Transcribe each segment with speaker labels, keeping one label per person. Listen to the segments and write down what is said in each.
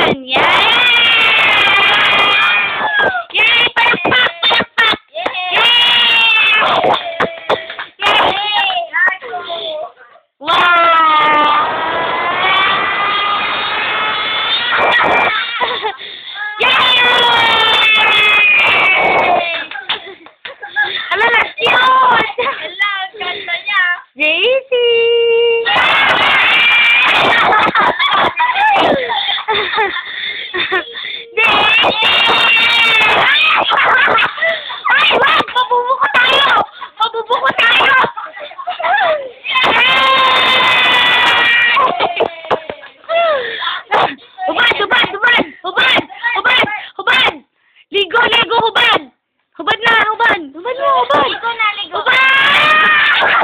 Speaker 1: Huban! Yay! Yay! Palakpak! Palakpak! Yay! Wow! Yay! Ala, na-cute!
Speaker 2: Hala, ang ganda niya.
Speaker 1: JC! Ay, wag! Mabubuko tayo! Mabubuko tayo! Hubad! Hubad! Hubad! Hubad! Hubad! Hubad! Ligo! Ligo! Hubad! Hubad na! Hubad! Hubad mo! Hubad!
Speaker 2: Ligo na, ligo.
Speaker 1: Hubad!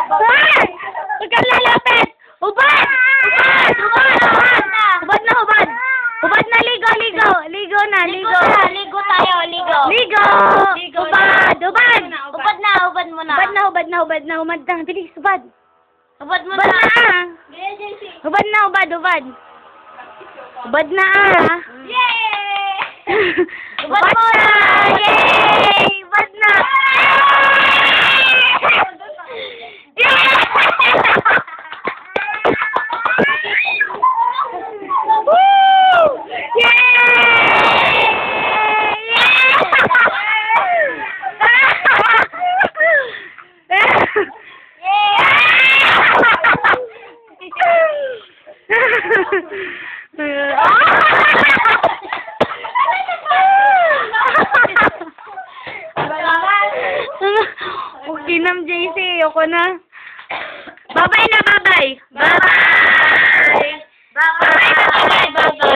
Speaker 1: Huwag kang lalapit! Hubad! Hubad! Hubad! Hubad na! Hubad! Hubad na! Ligo! Ligo! Ligo na! Ligo!
Speaker 2: Ligo tayo, ligo.
Speaker 1: Ligo!
Speaker 2: Ligo.
Speaker 1: Hubad! Hubad!
Speaker 2: Hubad na, hubad mo na.
Speaker 1: Hubad na! Hubad na! Hubad na! Hubad na! Bilis! Hubad!
Speaker 2: Hubad mo
Speaker 1: Hubad
Speaker 2: na.
Speaker 1: na! Hubad na! Hubad! Hubad! Hubad na!
Speaker 2: Yay!
Speaker 1: Hubad mo na! Yay! Hubad na! Woo! Okay na, JC. Ako na. Bye-bye na, bye-bye. Bye-bye.
Speaker 2: Bye-bye.
Speaker 1: Bye-bye. Bye-bye.